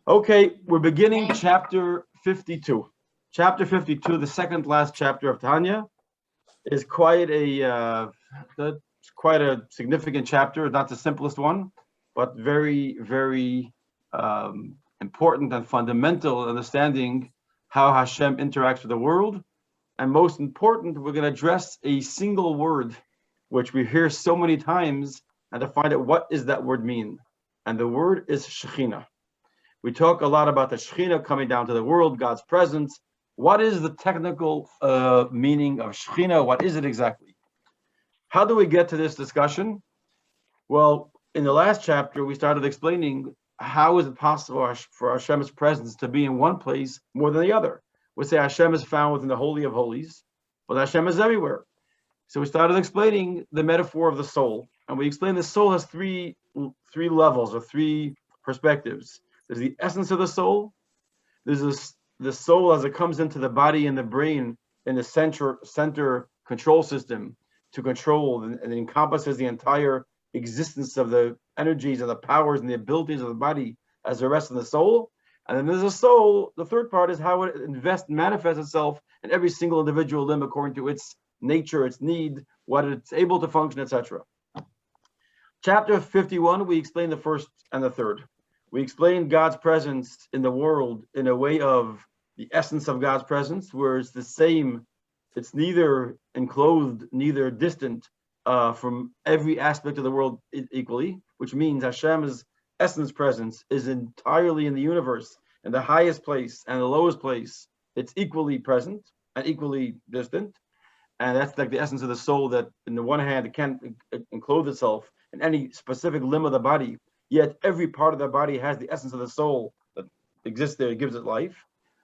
Okay, we're beginning chapter 52. Chapter 52, the second last chapter of Tanya, is quite a significant chapter. Not the simplest one, but very, very important and fundamental understanding how Hashem interacts with the world. And most important, we're going to address a single word, which we hear so many times, and to find out what does that word mean. And the word is Shechina. We talk a lot about the Shechina coming down to the world, God's presence. What is the technical meaning of Shechina? What is it exactly? How do we get to this discussion? Well, in the last chapter, we started explaining how is it possible for Hashem's presence to be in one place more than the other. We say Hashem is found within the Holy of Holies, but Hashem is everywhere. So we started explaining the metaphor of the soul. And we explained the soul has three levels or three perspectives. There's the essence of the soul. There's the soul as it comes into the body and the brain in the center control system to control, and it encompasses the entire existence of the energies and the powers and the abilities of the body as the rest of the soul. And then there's a soul. The third part is how it manifests itself in every single individual limb according to its nature, its need, what it's able to function, etc. Chapter 51, we explain the first and the third. We explained God's presence in the world in a way of the essence of God's presence, where it's the same, it's neither enclosed, neither distant from every aspect of the world equally, which means Hashem's essence presence is entirely in the universe, in the highest place and the lowest place. It's equally present and equally distant. And that's like the essence of the soul, that in the one hand, it can't enclose itself in any specific limb of the body. Yet every part of the body has the essence of the soul that exists there, it gives it life.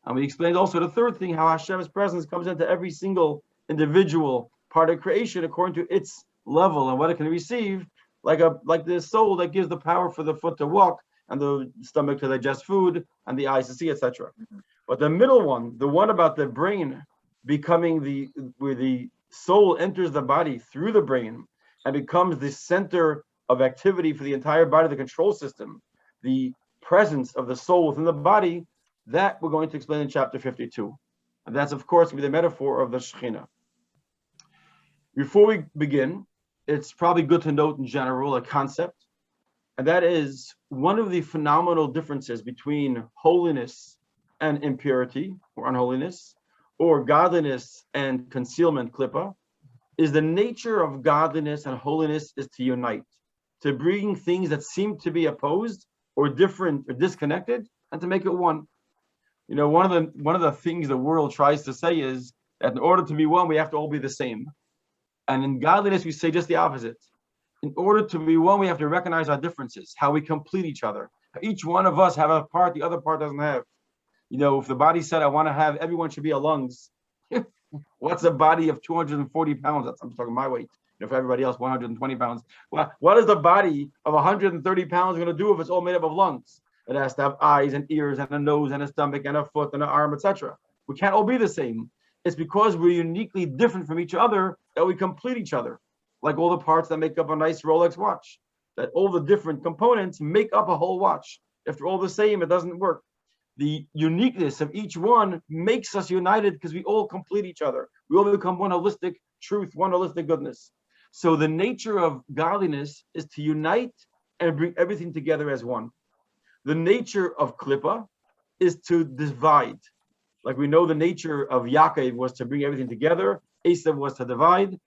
And we explained also the third thing, how Hashem's presence comes into every single individual part of creation according to its level and what it can receive, like the soul that gives the power for the foot to walk and the stomach to digest food and the eyes to see, etc. But the middle one, the one about the brain becoming where the soul enters the body through the brain and becomes the center of activity for the entire body, the control system, the presence of the soul within the body, that we're going to explain in chapter 52. And that's, of course, the metaphor of the Shechina. Before we begin, it's probably good to note in general a concept, and that is one of the phenomenal differences between holiness and impurity or unholiness, or godliness and concealment, klippa, is the nature of godliness and holiness is to unite, to bring things that seem to be opposed or different or disconnected, and to make it one. You know, one of the things the world tries to say is that in order to be one, we have to all be the same. And in godliness, we say just the opposite. In order to be one, we have to recognize our differences, how we complete each other. Each one of us have a part the other part doesn't have. You know, if the body said, I want to have, everyone should be a lungs. What's a body of 240 pounds? I'm talking my weight. If everybody else 120 pounds, well, what is the body of 130 pounds going to do if it's all made up of lungs? It has to have eyes and ears and a nose and a stomach and a foot and an arm, etc. We can't all be the same. It's because we're uniquely different from each other that we complete each other. Like all the parts that make up a nice Rolex watch, that all the different components make up a whole watch. If they're all the same, it doesn't work. The uniqueness of each one makes us united because we all complete each other. We all become one holistic truth, one holistic goodness. So the nature of godliness is to unite and bring everything together as one. The nature of klippa is to divide. Like we know the nature of Yaakov was to bring everything together. Esav was to divide.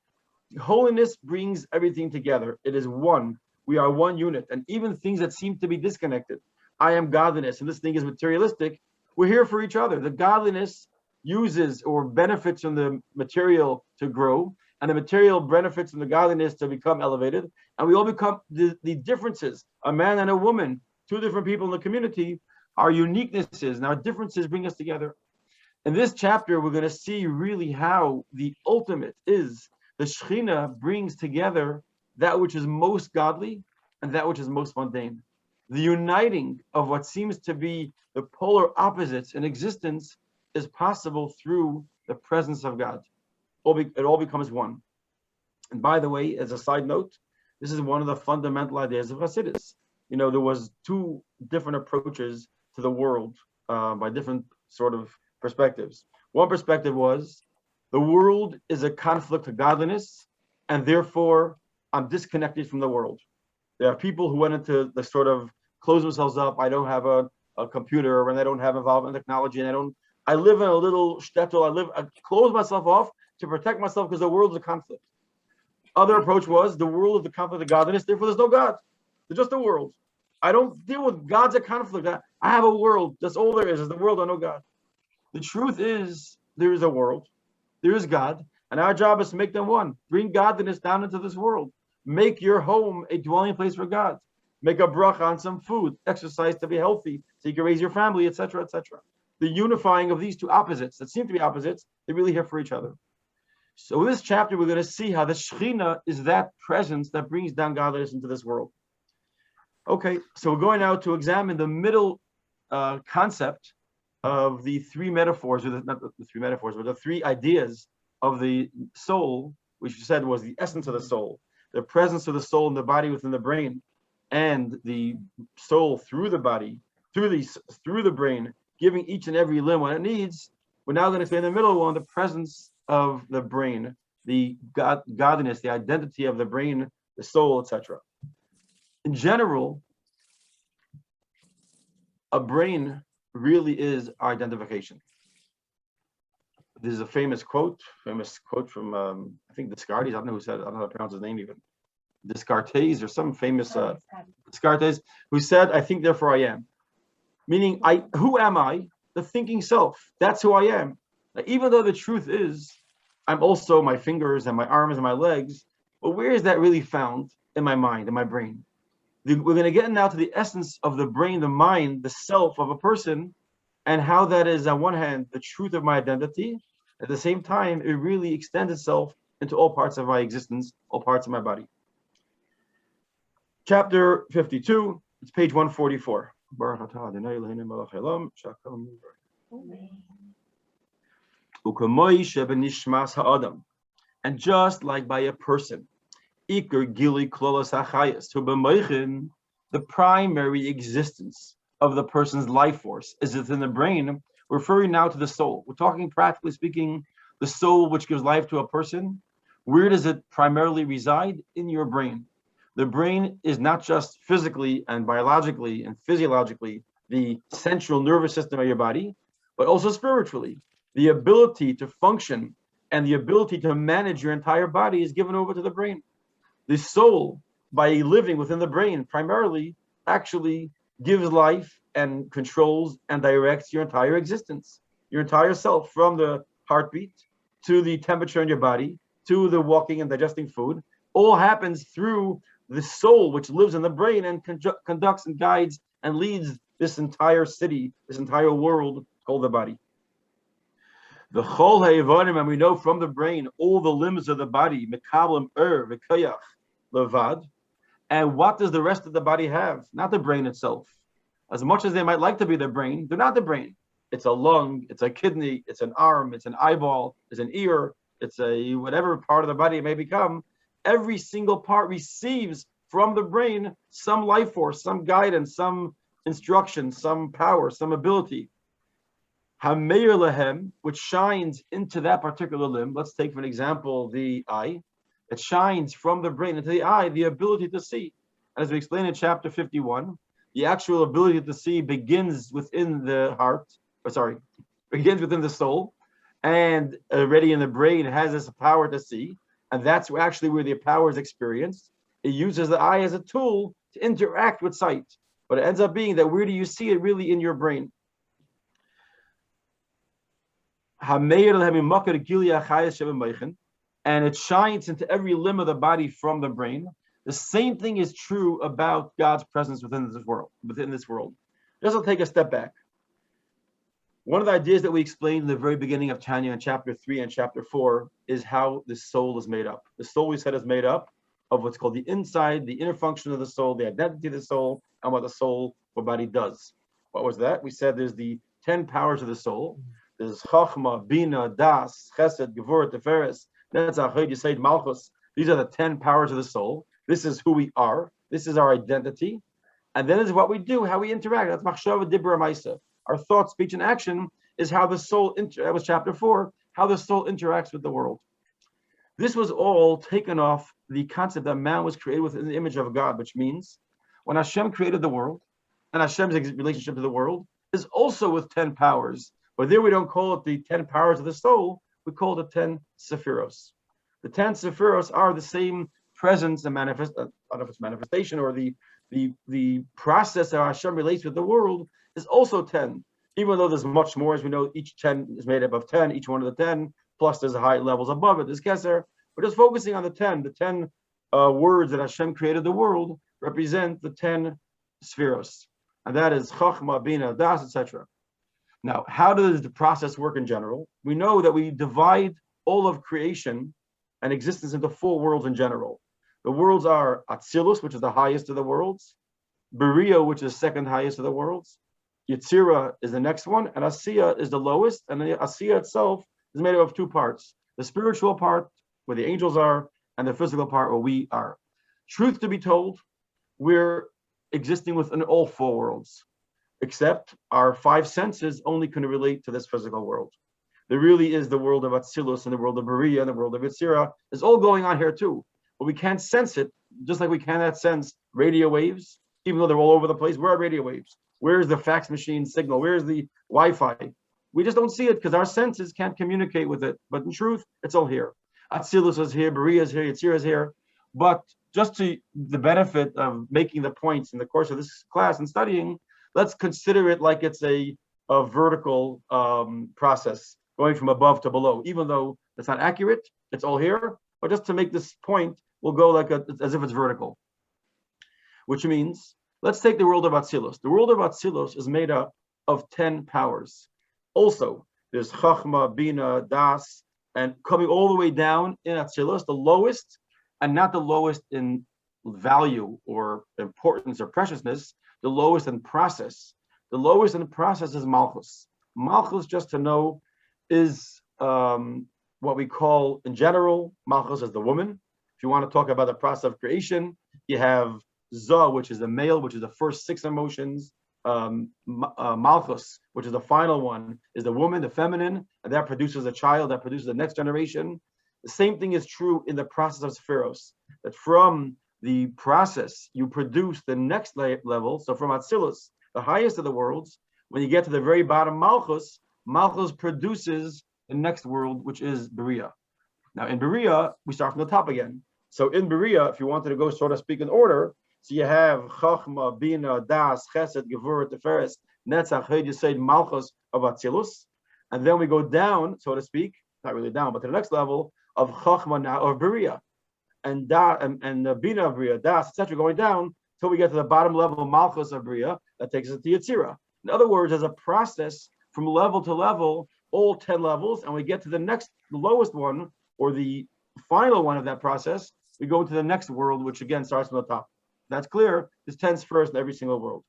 Holiness brings everything together. It is one. We are one unit. And even things that seem to be disconnected. I am godliness and this thing is materialistic. We're here for each other. The godliness uses or benefits from the material to grow, and the material benefits from the godliness to become elevated. And we all become the differences. A man and a woman, two different people in the community, our uniquenesses and our differences bring us together. In this chapter, we're going to see really how the ultimate is the Shechina brings together that which is most godly and that which is most mundane. The uniting of what seems to be the polar opposites in existence is possible through the presence of God. It all becomes one. And by the way, as a side note, this is one of the fundamental ideas of Hasidus. You know, there was two different approaches to the world by different sort of perspectives. One perspective was the world is a conflict to godliness, and therefore I'm disconnected from the world. There are people who went into the sort of close themselves up. I don't have a computer, and I don't have involvement in technology, and I live in a little shtetl. I close myself off to protect myself because the world is a conflict. Other approach was the world is the conflict of godliness, therefore there's no God. There's just a world. I don't deal with God's a conflict. I have a world. That's all there is the world, I know God. The truth is there is a world, there is God, and our job is to make them one. Bring godliness down into this world. Make your home a dwelling place for God. Make a bracha on some food, exercise to be healthy, so you can raise your family, etc., etc. The unifying of these two opposites that seem to be opposites, they're really here for each other. So in this chapter, we're going to see how the Shechina is that presence that brings down godliness into this world. Okay, so we're going now to examine the middle concept of the three metaphors, or not the three metaphors, but the three ideas of the soul, which you said was the essence of the soul, the presence of the soul in the body within the brain, and the soul through the body, through the brain, giving each and every limb what it needs. We're now going to say in the middle one, the presence of the brain, the godliness, the identity of the brain, the soul, etc. In general, a brain really is our identification. There's a famous quote from I think Descartes. I don't know who said it. I don't know how to pronounce his name even. Descartes or some famous Descartes, who said, "I think, therefore I am." Meaning, who am I? The thinking self. That's who I am. Now, even though the truth is, I'm also my fingers and my arms and my legs. But where is that really found? In my mind, in my brain. We're going to get now to the essence of the brain, the mind, the self of a person, and how that is, on one hand, the truth of my identity. At the same time, it really extends itself into all parts of my existence, all parts of my body. Chapter 52, it's page 144. And just like by a person, the primary existence of the person's life force is within the brain, referring now to the soul. We're talking, practically speaking, the soul which gives life to a person. Where does it primarily reside? In your brain. The brain is not just physically and biologically and physiologically the central nervous system of your body, but also spiritually. The ability to function and the ability to manage your entire body is given over to the brain. The soul, by living within the brain, primarily actually gives life and controls and directs your entire existence, your entire self, from the heartbeat to the temperature in your body, to the walking and digesting food. All happens through the soul, which lives in the brain and conducts and guides and leads this entire city, this entire world called the body. The chol ha'evanim, and we know from the brain, all the limbs of the body, mekablim v'koyach levad. And what does the rest of the body have? Not the brain itself. As much as they might like to be the brain, they're not the brain. It's a lung, it's a kidney, it's an arm, it's an eyeball, it's an ear, it's a whatever part of the body it may become. Every single part receives from the brain some life force, some guidance, some instruction, some power, some ability. Hameir lehem, which shines into that particular limb. Let's take, for an example, the eye. It shines from the brain into the eye, the ability to see. As we explained in chapter 51, the actual ability to see begins within the begins within the soul, and already in the brain it has this power to see. And that's actually where the power is experienced. It uses the eye as a tool to interact with sight. But it ends up being that where do you see it? Really in your brain. And it shines into every limb of the body from the brain. The same thing is true about God's presence within this world. Just to take a step back. One of the ideas that we explained in the very beginning of Tanya in chapter 3 and chapter 4 is how the soul is made up. The soul, we said, is made up of what's called the inside, the inner function of the soul, the identity of the soul, and what the soul or body does. What was that? We said there's the 10 powers of the soul. There's Chachma, Bina, Das, Chesed, Gevurah, Tiferes, Netzach, Hod, Yesod, Malchus. These are the 10 powers of the soul. This is who we are. This is our identity. And then is what we do, how we interact. That's machshava dibra maisa. Our thought, speech, and action is how the soul, that was chapter 4, how the soul interacts with the world. This was all taken off the concept that man was created within the image of God, which means when Hashem created the world, and Hashem's relationship to the world is also with 10 powers. But there we don't call it the 10 powers of the soul, we call it the 10 sephiros. The 10 sephiros are the same presence and I don't know if it's manifestation or the process that Hashem relates with the world is also 10. Even though there's much more, as we know, each 10 is made up of 10, each one of the 10, plus there's high levels above it, there's Keser. We're just focusing on the 10 words that Hashem created the world represent the 10 spheros. And that is Chachma, Bina, Das, etc. Now, how does the process work in general? We know that we divide all of creation and existence into 4 worlds in general. The worlds are Atzilus, which is the highest of the worlds, Beria, which is the second highest of the worlds, Yetzira is the next one, and Asiya is the lowest, and the Asiya itself is made up of 2 parts. The spiritual part, where the angels are, and the physical part, where we are. Truth to be told, we're existing within all 4 worlds, except our 5 senses only can relate to this physical world. There really is the world of Atzilus and the world of Beria and the world of Yetzira. It's all going on here too, but we can't sense it, just like we cannot sense radio waves, even though they're all over the place. Where are radio waves? Where's the fax machine signal? Where's the Wi-Fi? We just don't see it because our senses can't communicate with it. But in truth, it's all here. Atzilus is here, Beria is here, Yetzira is here. But just to the benefit of making the points in the course of this class and studying, let's consider it like it's a vertical process going from above to below. Even though it's not accurate, it's all here. But just to make this point, we'll go like as if it's vertical. Which means, let's take the world of Atzilus. The world of Atzilus is made up of 10 powers. Also, there's Chachma, Bina, Das, and coming all the way down in Atzilus, the lowest, and not the lowest in value or importance or preciousness, the lowest in process. The lowest in process is Malchus. Malchus, just to know, is what we call, in general, Malchus is the woman. If you want to talk about the process of creation, you have Zah, which is the male, which is the first 6 emotions. Malchus, which is the final one, is the woman, the feminine, and that produces a child, that produces the next generation. The same thing is true in the process of Sephiros, that from the process you produce the next level. So from Atzilus, the highest of the worlds, when you get to the very bottom, Malchus produces the next world, which is Beria. Now in Beria, we start from the top again. So in Beria, if you wanted to go, so to speak, in order, so you have Chachma, Bina, Das, Chesed, Gevurah, Teferes, Netzach, Hod, Yesod, Malchus of Atzilus. And then we go down, so to speak, not really down, but to the next level of Chachma now of Beria. And Bina of Beria, Das, etc., going down till we get to the bottom level of Malchus of Beria, that takes us to Yetzira. In other words, there's a process from level to level, all 10 levels, and we get to the next, the lowest one, or the final one of that process, we go into the next world, which again starts from the top. That's clear. There's 10 spheres in every single world.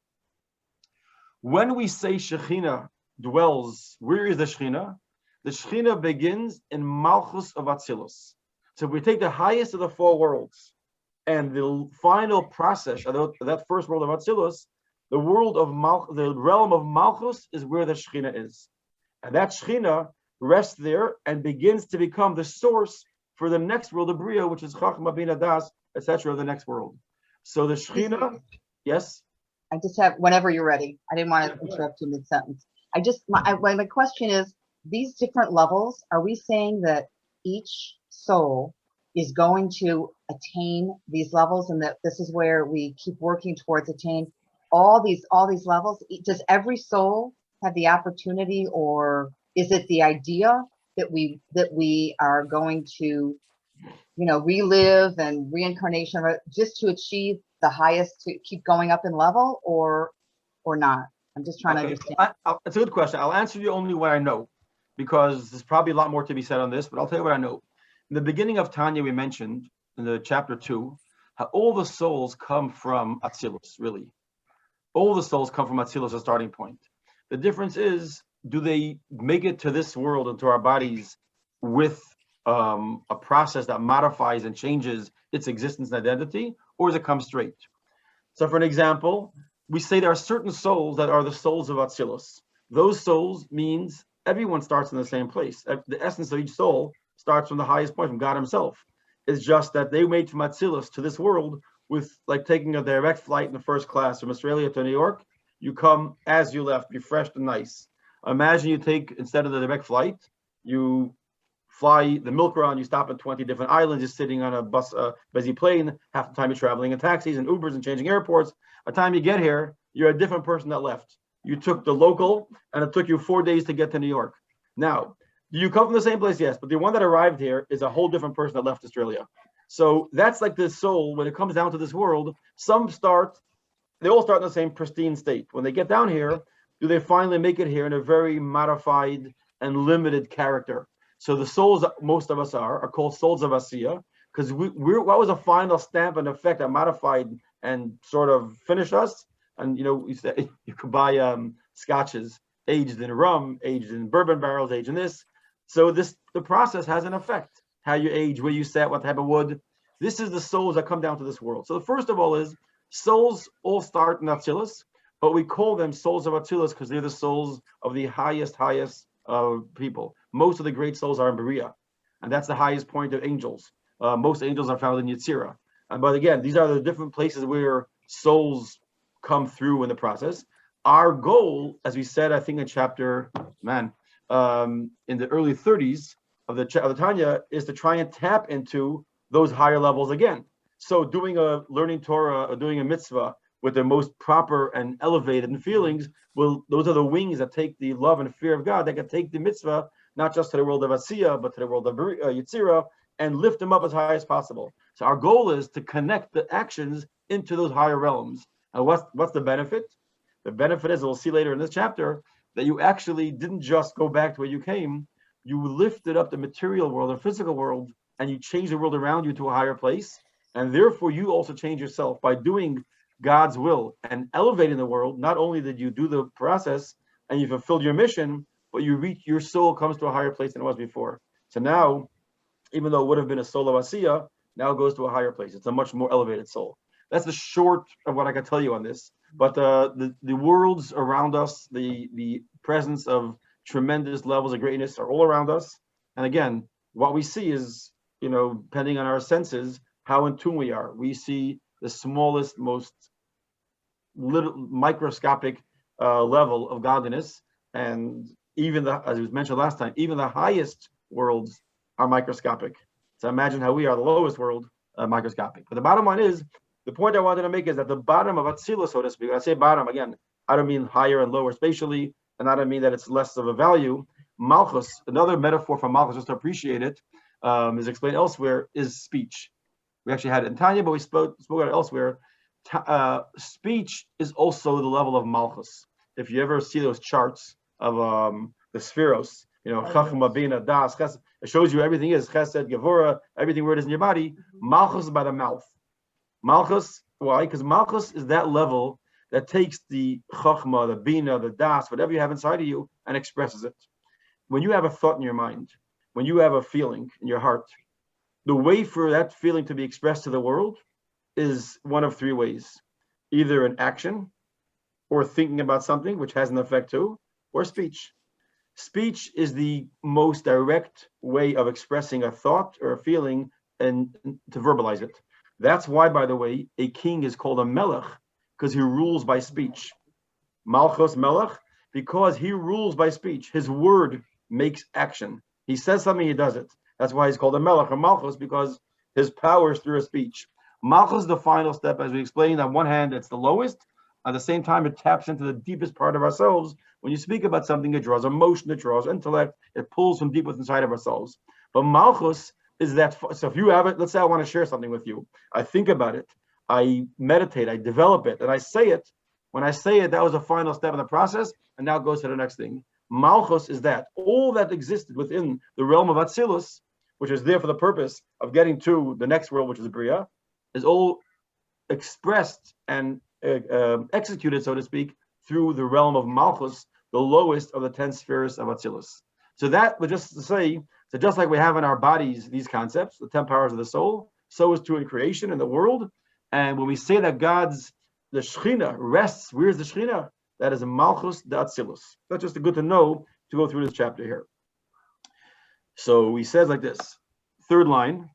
When we say Shechina dwells, where is the Shechina? The Shechina begins in Malchus of Atzilus. So if we take the highest of the 4 worlds and the final process of that first world of Atzilus, the world of the realm of Malchus is where the Shechina is. And that Shechina rests there and begins to become the source for the next world of Bria, which is Chachma, Bina, Das, etc., the next world. So the Shechina, yes? I just have, whenever you're ready. I didn't want to interrupt you mid-sentence. My question is, these different levels, are we saying that each soul is going to attain these levels and that this is where we keep working towards attain all these levels? Does every soul have the opportunity, or is it the idea that we are going to, relive and reincarnation just to achieve the highest, to keep going up in level, or not? I'm just trying to understand. It's a good question. I'll answer you only what I know, because there's probably a lot more to be said on this, but I'll tell you what I know. In the beginning of Tanya, we mentioned in the chapter 2, how all the souls come from Atzilus, really. All the souls come from Atzilus, a starting point. The difference is, do they make it to this world and to our bodies with a process that modifies and changes its existence and identity, or does it come straight? So for an example, we say there are certain souls that are the souls of Atzilus. Those souls means everyone starts in the same place. The essence of each soul starts from the highest point, from God himself. It's just that they wait from Atzilus to this world with like taking a direct flight in the first class from Australia to New York. You come as you left, refreshed and nice. Imagine you take, instead of the direct flight, you fly the milk run, you stop at 20 different islands, you're sitting on a bus, busy plane, half the time you're traveling in taxis and Ubers and changing airports. By the time you get here, you're a different person that left. You took the local, and it took you 4 days to get to New York. Now, you come from the same place, yes, but the one that arrived here is a whole different person that left Australia. So that's like the soul, when it comes down to this world, they all start in the same pristine state. When they get down here, do they finally make it here in a very modified and limited character? So the souls that most of us are called souls of Asiya, because what was a final stamp and effect that modified and sort of finished us? And you could buy scotches aged in rum, aged in bourbon barrels, aged in this. So the process has an effect. How you age, where you sat, what type of wood. This is the souls that come down to this world. So the first of all is souls all start in Atzilus, but we call them souls of Atzilus because they're the souls of the highest people. Most of the great souls are in Berea, and that's the highest point of angels. Most angels are found in Yetzirah. But again, these are the different places where souls come through in the process. Our goal, as we said, I think in chapter, in the early 30s of the Tanya, is to try and tap into those higher levels again. So doing a learning Torah or doing a mitzvah with the most proper and elevated in feelings, those are the wings that take the love and fear of God, that can take the mitzvah not just to the world of Asiya, but to the world of Yetzirah, and lift them up as high as possible. So our goal is to connect the actions into those higher realms. And what's the benefit? The benefit is, we'll see later in this chapter, that you actually didn't just go back to where you came, you lifted up the material world, the physical world, and you changed the world around you to a higher place. And therefore, you also change yourself by doing God's will and elevating the world. Not only did you do the process and you fulfilled your mission, but your soul comes to a higher place than it was before. So now, even though it would have been a soul of Asiya, now it goes to a higher place. It's a much more elevated soul. That's the short of what I can tell you on this. But the worlds around us, the presence of tremendous levels of greatness are all around us. And again, what we see is, depending on our senses, how in tune we are. We see the smallest, most little microscopic level of godliness. And even as was mentioned last time, even the highest worlds are microscopic. So imagine how we are, the lowest world, microscopic. But the bottom line is, the point I wanted to make is that the bottom of Atzilus, so to speak, when I say bottom, again, I don't mean higher and lower spatially, and I don't mean that it's less of a value. Malchus, another metaphor for Malchus, just to appreciate it, is explained elsewhere, is speech. We actually had it in Tanya, but we spoke about it elsewhere. Speech is also the level of Malchus. If you ever see those charts of the spheros, Chachma, Bina, Das, Chesed, it shows you everything is Chesed, Gevura, everything where it is in your body. Malchus is by the mouth. Malchus, why? Because Malchus is that level that takes the Chachma, the Bina, the Das, whatever you have inside of you, and expresses it. When you have a thought in your mind, when you have a feeling in your heart, the way for that feeling to be expressed to the world is one of three ways. Either an action, or thinking about something, which has an effect too, or speech. Speech is the most direct way of expressing a thought or a feeling and to verbalize it. That's why, by the way, a king is called a melech, because he rules by speech. Malchus melech, because he rules by speech. His word makes action. He says something, he does it. That's why he's called a melech or malchus, because his power is through a speech. Malchus is the final step, as we explained. On one hand, it's the lowest. At the same time, it taps into the deepest part of ourselves. When you speak about something, it draws emotion, it draws intellect, it pulls from deep inside of ourselves. But malchus is that. So if you have it, let's say I want to share something with you. I think about it, I meditate, I develop it, and I say it. When I say it, that was the final step in the process, and now it goes to the next thing. Malchus is that. All that existed within the realm of Atzilus, which is there for the purpose of getting to the next world, which is Bria, is all expressed and executed, so to speak, through the realm of Malchus, the lowest of the 10 spheres of Atzilus. So that was just to say, so just like we have in our bodies these concepts, the 10 powers of the soul, so is true in creation in the world. And when we say that God's the Shechina rests. Where's the Shechina? That is a Malchus de Atzilus. That's just good to know to go through this chapter here. So he says like this, fourth line,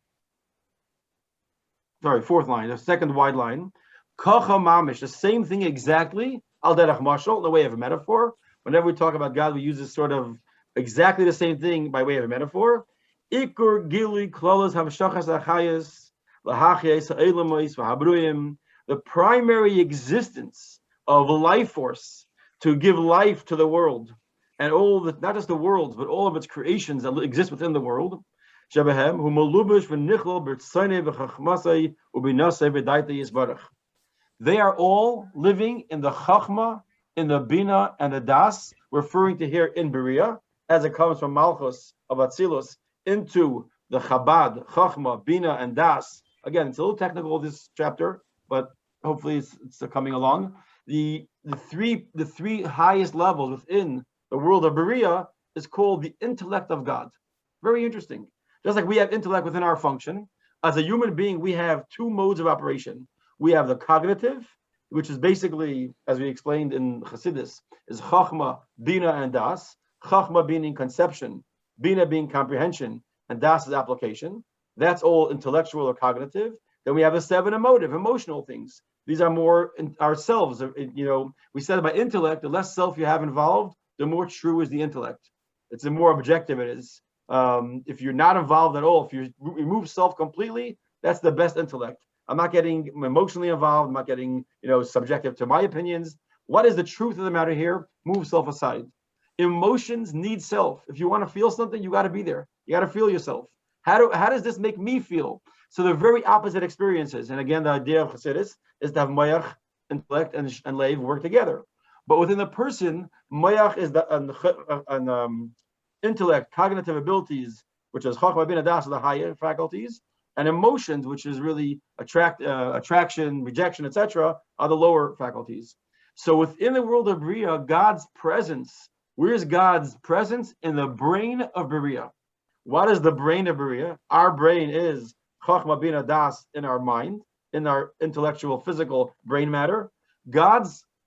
the second wide line. Kacha mamish, the same thing exactly, al derech mashal, in the way of a metaphor. Whenever we talk about God, we use this sort of exactly the same thing by way of a metaphor. Ikur gili klolos hamshachas achayas lahachyes ha'elamois v'habruyim, the primary existence of life force to give life to the world, and all the, not just the world, but all of its creations that exist within the world. They are all living in the Chachma, in the Bina, and the Das, referring to here in Beria, as it comes from Malchus of Atzilus into the Chabad, Chachma, Bina, and Das. Again, it's a little technical, this chapter, but hopefully it's coming along. The three highest levels within the world of Beria is called the intellect of God. Very interesting. Just like we have intellect within our function, as a human being, we have two modes of operation. We have the cognitive, which is basically, as we explained in Chassidus, is Chachma, Bina, and Das. Chachma being conception, Bina being comprehension, and Das is application. That's all intellectual or cognitive. Then we have the seven emotional things. These are more in ourselves. We said about intellect, the less self you have involved, the more true is the intellect. It's the more objective it is. If you're not involved at all, if you remove self completely, that's the best intellect. I'm not getting emotionally involved. I'm not getting, subjective to my opinions. What is the truth of the matter here? Move self aside. Emotions need self. If you want to feel something, you got to be there. You got to feel yourself. How does this make me feel? So they're very opposite experiences. And again, the idea of Chassidus is to have mayach, intellect, and leiv work together. But within the person, mayach is the intellect, cognitive abilities, which is chachma bina das, the higher faculties, and emotions, which is really attraction, rejection, etc., are the lower faculties. So within the world of Bria, God's presence, where's God's presence? In the brain of Bria. What is the brain of Bria? Our brain is chachma bina das in our mind, in our intellectual, physical brain matter.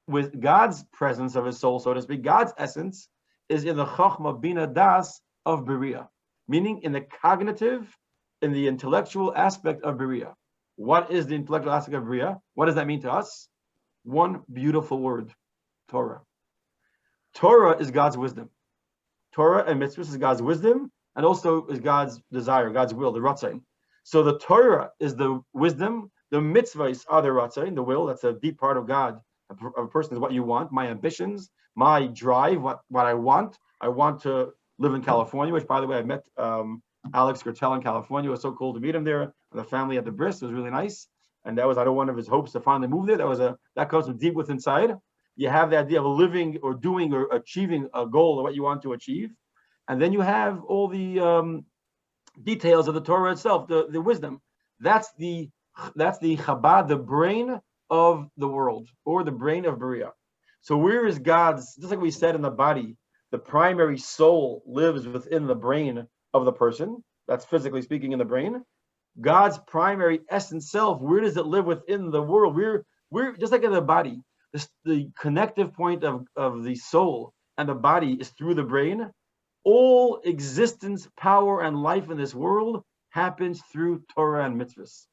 With God's presence of his soul, so to speak, God's essence is in the chachma bina das of Beria, meaning in the cognitive, in the intellectual aspect of Beria. What is the intellectual aspect of Beria? What does that mean to us? One beautiful word, Torah. Torah is God's wisdom. Torah and mitzvahs is God's wisdom, and also is God's desire, God's will, the ratzain. So the Torah is the wisdom, the mitzvahs are the ratzain, the will. That's a deep part of God. A person is what you want, my ambitions, my drive, what I want. I want to live in California, which, by the way, I met Alex Gertel in California. It was so cool to meet him there. And the family at the bris was really nice. And that was, I know, one of his hopes to finally move there. That comes from deep within inside. You have the idea of living or doing or achieving a goal or what you want to achieve. And then you have all the details of the Torah itself, the wisdom. That's the Chabad, the brain of the world, or the brain of Beria. So where is God's, just like we said in the body, the primary soul lives within the brain of the person, that's physically speaking in the brain. God's primary essence self, where does it live within the world? We're just like in the body, the connective point of the soul and the body is through the brain. All existence, power, and life in this world happens through Torah and mitzvahs.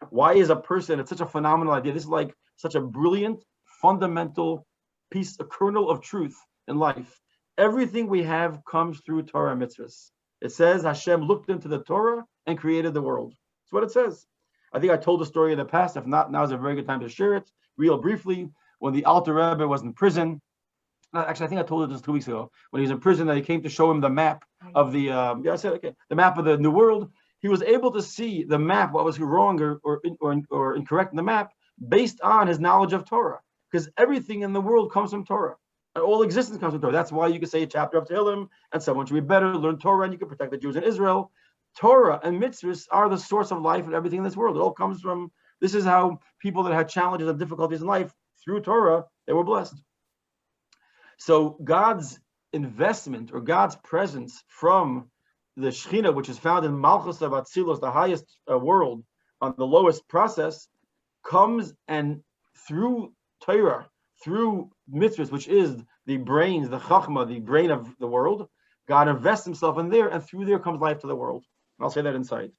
Why is a person, it's such a phenomenal idea. This is like such a brilliant, fundamental piece, a kernel of truth in life. Everything we have comes through Torah and mitzvahs. It says Hashem looked into the Torah and created the world. That's what it says. I think I told the story in the past. If not, now is a very good time to share it real briefly. When the Alter Rebbe was in prison, actually, I think I told it just 2 weeks ago. When he was in prison, they came to show him the map of the, the map of the New World. He was able to see the map, what was wrong or incorrect in the map, based on his knowledge of Torah. Because everything in the world comes from Torah. And all existence comes from Torah. That's why you can say a chapter of Tehillim, and someone should be better, learn Torah, and you can protect the Jews in Israel. Torah and mitzvahs are the source of life and everything in this world. It all comes from, this is how people that had challenges and difficulties in life, through Torah, they were blessed. So God's investment or God's presence from the Shechina, which is found in Malchus of Atzilus, the highest world, on the lowest process, comes and through Torah, through mitzvahs, which is the brains, the chachma, the brain of the world. God invests himself in there, and through there comes life to the world. I'll say that inside.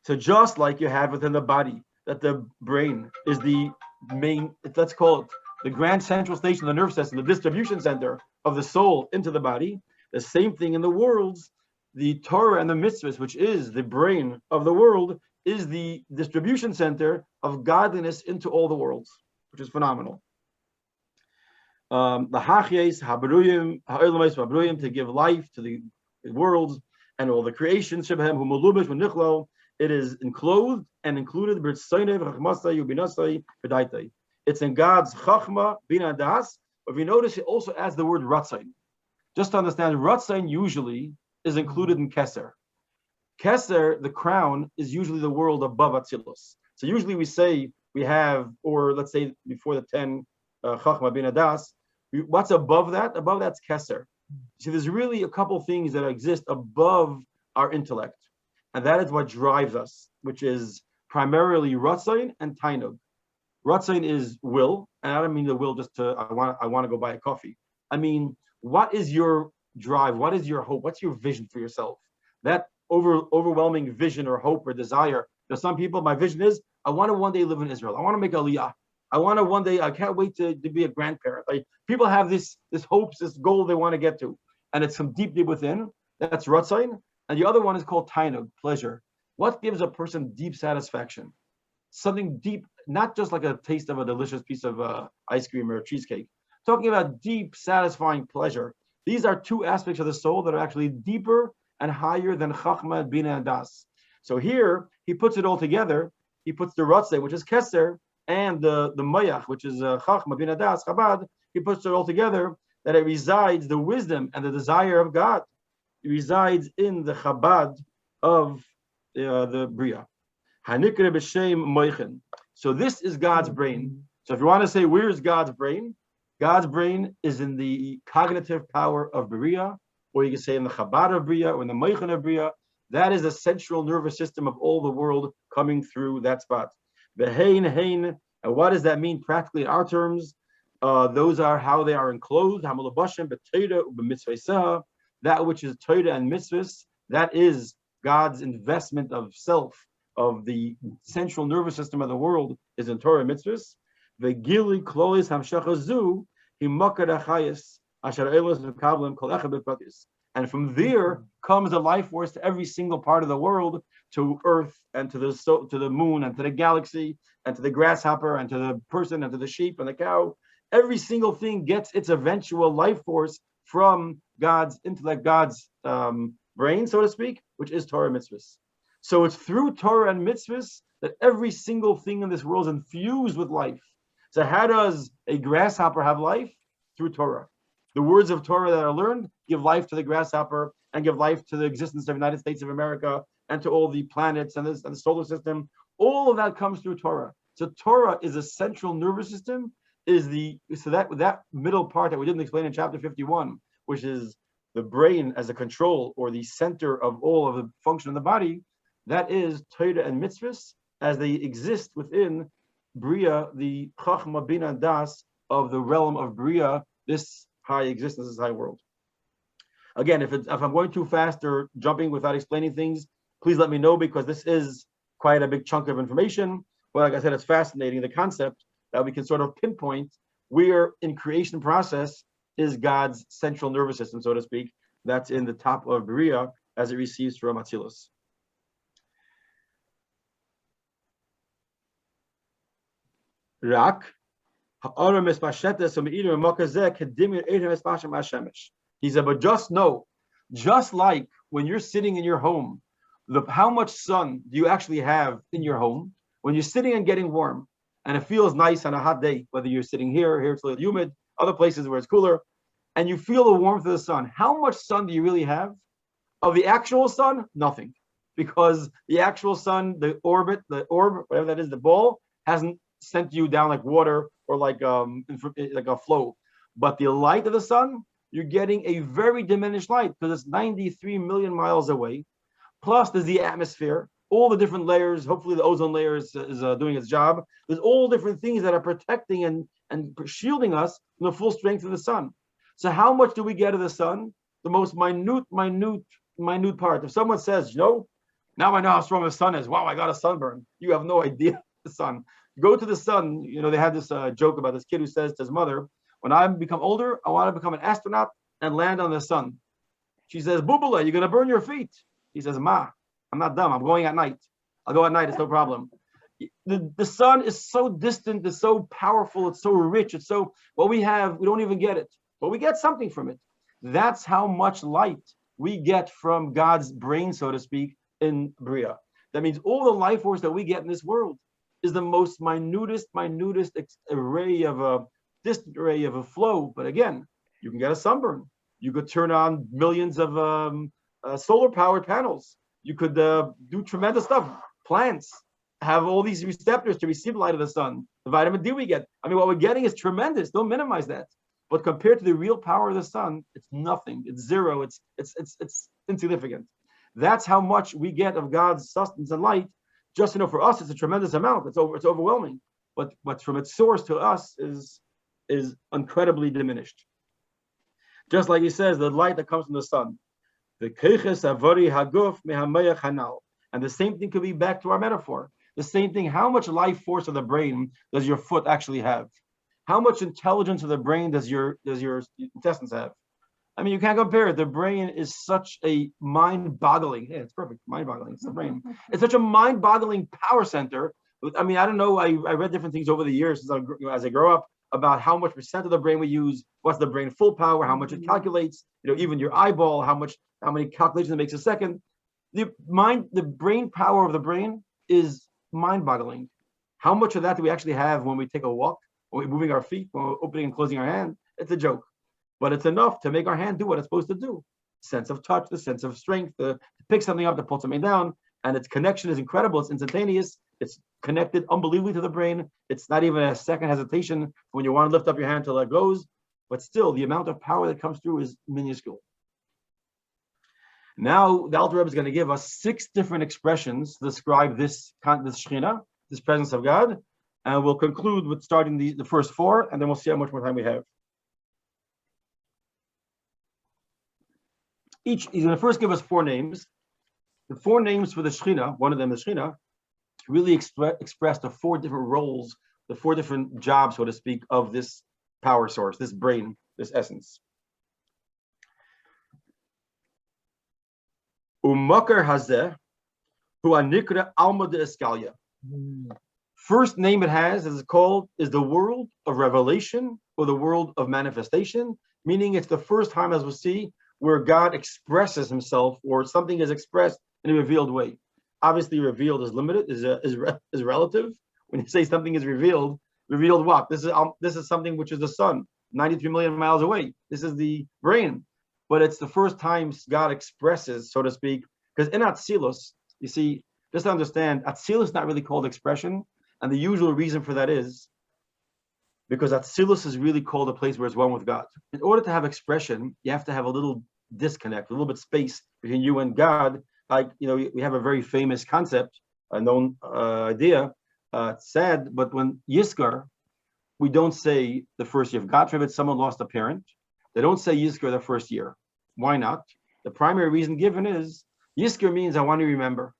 So just like you have within the body, that the brain is the main, let's call it the grand central station of the nervous system, the distribution center of the soul into the body, the same thing in the worlds, the Torah and the mitzvahs, which is the brain of the world, is the distribution center of godliness into all the worlds, which is phenomenal. The hachyes, habruyim, ha'olamais, habruyim, to give life to the worlds and all the creations. Shebhem hu melubish v'nichlo. It is enclosed and included. It's in God's chachma bina das. But if you notice, it also adds the word ratzain. Just to understand, ratzain usually is included in keser. Keser, the crown, is usually the world above Atzilus. So usually we say we have, or let's say before the 10 chachma bina das. What's above that? Above that's Keser. See, there's really a couple things that exist above our intellect, and that is what drives us, which is primarily Ratzain and Tainug. Ratzain is will, and I don't mean the will just to I want to go buy a coffee. I mean, what is your drive? What is your hope? What's your vision for yourself? That overwhelming vision or hope or desire. There's some people, my vision is I want to one day live in Israel. I want to make Aliyah. I want to one day, I can't wait to be a grandparent. Like, people have this hopes, this goal they want to get to. And it's from deep within. That's Ratzain. And the other one is called Tainug, pleasure. What gives a person deep satisfaction? Something deep, not just like a taste of a delicious piece of ice cream or a cheesecake. Talking about deep, satisfying pleasure. These are two aspects of the soul that are actually deeper and higher than Chachma, Bina, and Das. So here, he puts it all together. He puts the Ratzain, which is Keser, and the Mayach, which is Chachma, Bina, Das, Chabad. He puts it all together, that it resides, the wisdom and the desire of God. It resides in the Chabad of the Bria. Hanikre b'shem moichen. So this is God's brain. So if you want to say, where is God's brain? God's brain is in the cognitive power of Bria, or you can say in the Chabad of Bria, or in the moichen of Bria. That is the central nervous system of all the world coming through that spot. And what does that mean practically in our terms? Those are how they are enclosed. That which is Torah and mitzvahs, that is God's investment of self, of the central nervous system of the world, is in Torah and mitzvahs. And from there comes the life force to every single part of the world, to Earth and to the moon and to the galaxy and to the grasshopper and to the person and to the sheep and the cow. Every single thing gets its eventual life force from God's intellect, God's brain, so to speak, which is Torah and mitzvahs. So it's through Torah and mitzvahs that every single thing in this world is infused with life. So how does a grasshopper have life? Through Torah. The words of Torah that are learned give life to the grasshopper and give life to the existence of the United States of America and to all the planets and the solar system. All of that comes through Torah. So Torah is a central nervous system, that middle part that we didn't explain in chapter 51, which is the brain as a control or the center of all of the function of the body, that is Torah and mitzvahs as they exist within Bria, the Chachma Bina Das of the realm of Bria, this high existence, this high world. Again, if I'm going too fast or jumping without explaining things, please let me know, because this is quite a big chunk of information. But like I said, it's fascinating, the concept that we can sort of pinpoint where in creation process is God's central nervous system, so to speak, that's in the top of Bria as it receives from Atzilus. Rak. He said, but just know, just like when you're sitting in your home, how much sun do you actually have in your home? When you're sitting and getting warm, and it feels nice on a hot day, whether you're sitting here it's a little humid, other places where it's cooler, and you feel the warmth of the sun, how much sun do you really have? Of the actual sun, nothing. Because the actual sun, the orb, whatever that is, the ball, hasn't sent you down like water or like a flow. But the light of the sun, you're getting a very diminished light because it's 93 million miles away. Plus, there's the atmosphere. all the different layers. Hopefully the ozone layer is doing its job. There's all different things that are protecting and shielding us from the full strength of the sun. So how much do we get of the sun? The most minute part. If someone says, now I know how strong the sun is. Wow, I got a sunburn. You have no idea the sun. Go to the sun. They had this joke about this kid who says to his mother, when I become older, I want to become an astronaut and land on the sun. She says, Bubala, you're going to burn your feet. He says, Ma, I'm not dumb. I'm going at night. I'll go at night. It's no problem. The sun is so distant. It's so powerful. It's so rich. It's so, what we have, we don't even get it. But we get something from it. That's how much light we get from God's brain, so to speak, in Bria. That means all the life force that we get in this world is the most minutest array of a distant array of a flow. But again, you can get a sunburn. You could turn on millions of solar powered panels. You could do tremendous stuff. Plants have all these receptors to receive the light of the sun. The vitamin D we get. I mean, what we're getting is tremendous. Don't minimize that. But compared to the real power of the sun, it's nothing. It's zero. It's insignificant. That's how much we get of God's sustenance and light. Just for us, it's a tremendous amount. It's overwhelming. But from its source to us is incredibly diminished. Just like he says, the light that comes from the sun. The keches avari haguf mehamayach hanal. And the same thing could be back to our metaphor. The same thing, how much life force of the brain does your foot actually have? How much intelligence of the brain does your intestines have? I mean, you can't compare it. The brain is such a mind-boggling, it's perfect, mind-boggling, it's the brain. It's such a mind-boggling power center. I mean, I don't know, I read different things over the years as I grow up about how much percent of the brain we use, what's the brain full power, how much it calculates, even your eyeball, how many calculations it makes a second. The brain power of the brain is mind-boggling. How much of that do we actually have when we take a walk, when we're moving our feet, when we're opening and closing our hand? It's a joke. But it's enough to make our hand do what it's supposed to do. Sense of touch, the sense of strength, to pick something up, to pull something down, and its connection is incredible. It's instantaneous. It's connected unbelievably to the brain. It's not even a second hesitation when you want to lift up your hand till it goes. But still, the amount of power that comes through is minuscule. Now, the Alter Rebbe is going to give us 6 different expressions to describe this Shechina, this presence of God, and we'll conclude with starting the first 4, and then we'll see how much more time we have. He's going to first give us 4 names. The 4 names for the Shechina, one of them is Shechina, really express the 4 different roles, the 4 different jobs, so to speak, of this power source, this brain, this essence. Umakar hazeh hu anikra alma de escalia. First name it has is the world of revelation or the world of manifestation, meaning it's the first time, as we'll see, where God expresses himself or something is expressed in a revealed way. Obviously, revealed is limited, is relative. When you say something is revealed what? This is something which is the sun, 93 million miles away. This is the brain. But it's the first time God expresses, so to speak, because in Atzilus, you see, just to understand, Atzilus is not really called expression, and the usual reason for that is because Atzilus is really called a place where it's one with God. In order to have expression, you have to have a little disconnect, a little bit space between you and God. Like, we have a very famous concept, a known idea. It's sad, but when Yizkar, we don't say the first year. If God forbid someone lost a parent, they don't say Yizkar the first year. Why not? The primary reason given is Yizkar means I want to remember.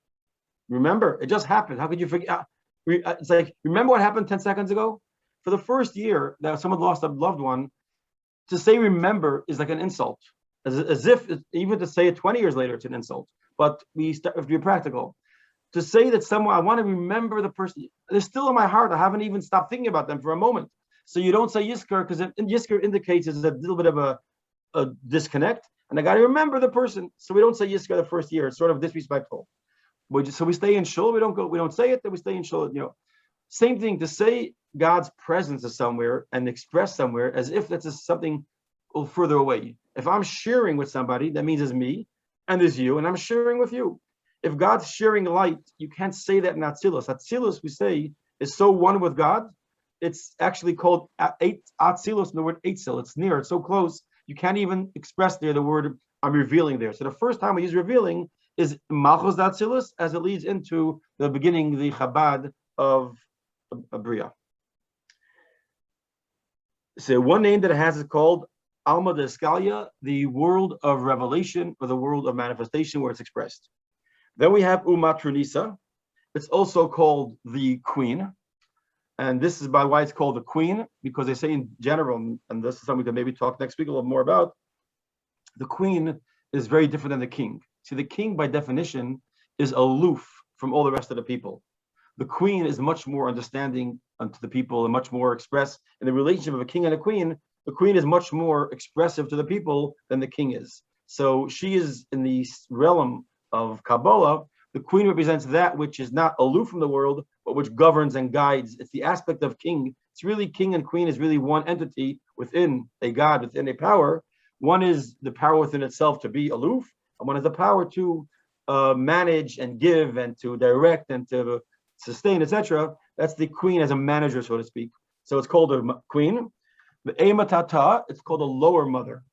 Remember, it just happened. How could you forget? It's like, remember what happened 10 seconds ago? For the first year that someone lost a loved one, to say remember is like an insult. As if, even to say it 20 years later, it's an insult. But we have to be practical. To say that someone, I want to remember the person, they're still in my heart. I haven't even stopped thinking about them for a moment. So you don't say Yizkar, because Yizkar indicates there's a little bit of a disconnect. And I got to remember the person. So we don't say Yizkar the first year. It's sort of disrespectful. So we stay in Shul. We don't say it, then we stay in Shul. Same thing, to say God's presence is somewhere and express somewhere as if that's something further away. If I'm sharing with somebody, that means it's me and there's you, and I'm sharing with you. If God's sharing light, you can't say that in Atzilus. Atzilus, we say, is so one with God. It's actually called Atzilus, the word Eitzel. It's near, it's so close. You can't even express there the word I'm revealing there. So the first time we use revealing is Malchus Datzilus, as it leads into the beginning, the Chabad of Bria. So one name that it has is called Alma de Escalia, the world of revelation, or the world of manifestation, where it's expressed. Then we have Umatronisa. It's also called the Queen. And this is by why it's called the Queen, because they say in general, and this is something we can maybe talk next week a little more about, the Queen is very different than the King. See, the King, by definition, is aloof from all the rest of the people. The Queen is much more understanding unto the people and much more expressed in the relationship of a king and a queen. The Queen is much more expressive to the people than the King is. So she is in the realm of Kabbalah. The Queen represents that which is not aloof from the world, but which governs and guides. It's the aspect of king. It's really king and queen is really one entity within a God, within a power. One is the power within itself to be aloof, and one is the power to manage and give and to direct and to sustain, etc. That's the queen as a manager, so to speak. So it's called a queen. The Ematata, it's called a lower mother.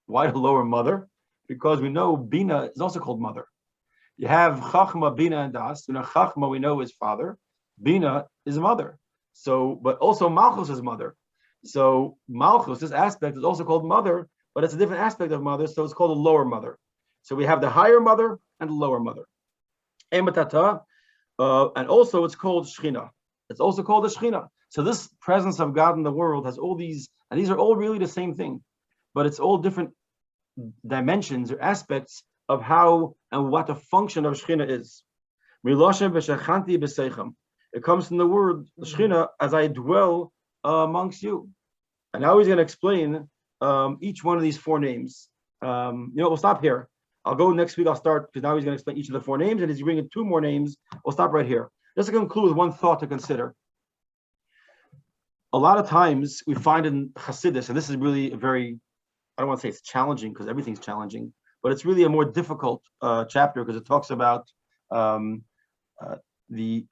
Why the lower mother? Because we know Bina is also called mother. You have Chachma, Bina, and Das. Chachma we know is father. Bina is mother. So, but also Malchus is mother. So Malchus, this aspect is also called mother, but it's a different aspect of mother, so it's called a lower mother. So we have the higher mother and the lower mother. Ematata, and also it's called Shechina. It's also called the Shechina. So this presence of God in the world has all these, and these are all really the same thing, but it's all different dimensions or aspects of how and what the function of Shechina is. It comes from the word Shechina, as I dwell amongst you. And now he's going to explain each one of these four names. We'll stop here. I'll go next week. I'll start because now he's going to explain each of the four names, and as he's bringing two more names, we'll stop right here. Just to conclude with one thought to consider. A lot of times we find in Hasidus, and this is really a very, I don't want to say it's challenging because everything's challenging, but it's really a more difficult chapter because it talks about the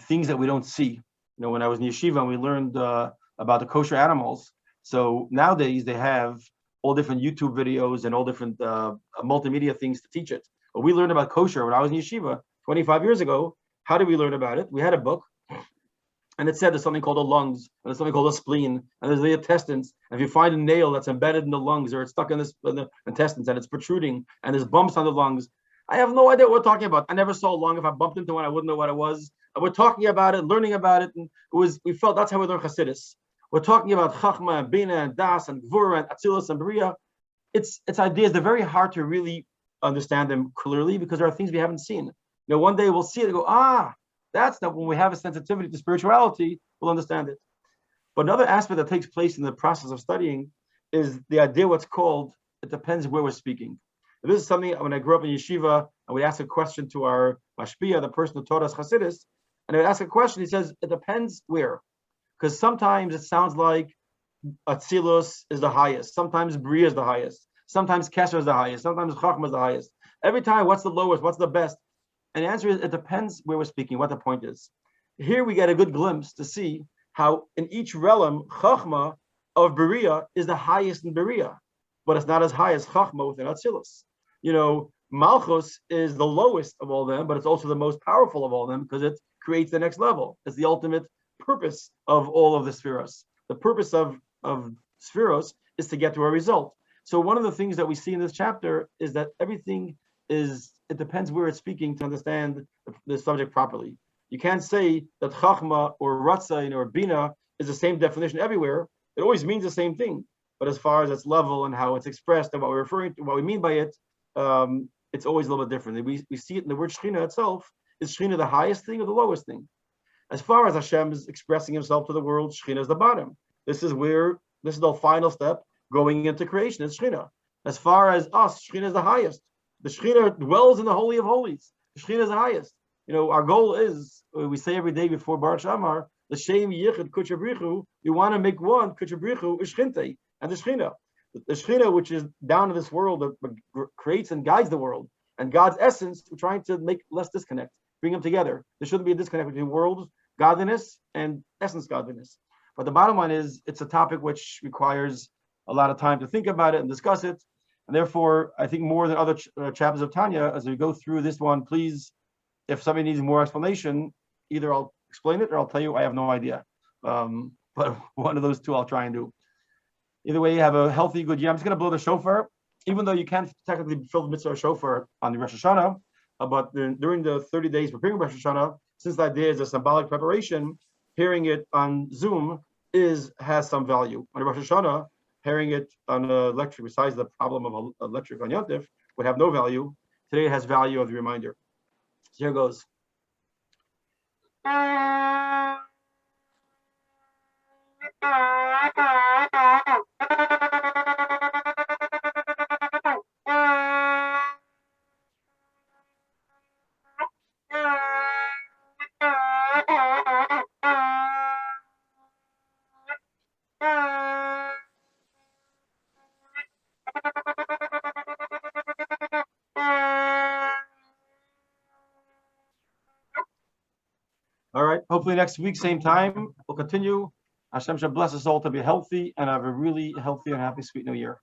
things that we don't see. When I was in yeshiva and we learned about the kosher animals. So nowadays they have all different YouTube videos and all different multimedia things to teach it. But we learned about kosher when I was in yeshiva 25 years ago. How did we learn about it? We had a book, and it said there's something called the lungs, and there's something called a spleen, and there's the intestines. And if you find a nail that's embedded in the lungs, or it's stuck in the intestines, and it's protruding, and there's bumps on the lungs, I have no idea what we're talking about. I never saw a lung. If I bumped into one, I wouldn't know what it was. And we're talking about it, learning about it, and we felt that's how we learn Hasidus. We're talking about Chachma and Bina and Das and Gvura and Atzilus and Bria. It's ideas. They're very hard to really understand them clearly because there are things we haven't seen. One day we'll see it and go, that's not when we have a sensitivity to spirituality, we'll understand it. But another aspect that takes place in the process of studying is the idea what's called, it depends where we're speaking. This is something when I grew up in yeshiva and we ask a question to our mashpia, the person who taught us Hasidus, and I would ask a question, he says, it depends where. Because sometimes it sounds like Atzilus is the highest, sometimes Bria is the highest, sometimes Kesher is the highest, sometimes Chachma is the highest. Every time, what's the lowest, what's the best? And the answer is, it depends where we're speaking, what the point is. Here we get a good glimpse to see how in each realm, Chachma of Beria is the highest in Beria, but it's not as high as Chachma within Atzilus. Malchus is the lowest of all them, but it's also the most powerful of all them because it creates the next level. It's the ultimate purpose of all of the spheros. The purpose of spheros is to get to a result. So one of the things that we see in this chapter is that everything it depends where it's speaking to understand the subject properly. You can't say that Chachma or Ratzain or Bina is the same definition everywhere. It always means the same thing. But as far as its level and how it's expressed and what we're referring to, what we mean by it, it's always a little bit different. We see it in the word Shechina itself. Is Shechina the highest thing or the lowest thing? As far as Hashem is expressing himself to the world, Shechina is the bottom. This is the final step going into creation. It's Shechina. As far as us, Shechina is the highest. The Shechina dwells in the Holy of Holies. The Shechina is the highest. Our goal is, we say every day before Baruch Shamar, the Shem Yichud Kuchabrichu, we want to make one, Kuchabrichu is Shechinte, and the Shechina. The Shechina, which is down in this world, that creates and guides the world. And God's essence, we're trying to make less disconnect, bring them together. There shouldn't be a disconnect between world godliness and essence godliness. But the bottom line is, it's a topic which requires a lot of time to think about it and discuss it. And therefore, I think more than other chapters of Tanya, as we go through this one, please, if somebody needs more explanation, either I'll explain it or I'll tell you I have no idea. But one of those two I'll try and do. Either way, you have a healthy, good year. I'm just going to blow the shofar, even though you can't technically fulfill the mitzvah of shofar on the Rosh Hashanah, but during the 30 days preparing Rosh Hashanah, since that day is a symbolic preparation, hearing it on Zoom has some value. On Rosh Hashanah, hearing it on electric, besides the problem of electric on Yom Tov, would have no value. Today it has value as a reminder. So here goes. All right. Hopefully next week, same time, we'll continue. Hashem should bless us all to be healthy and have a really healthy and happy, sweet new year.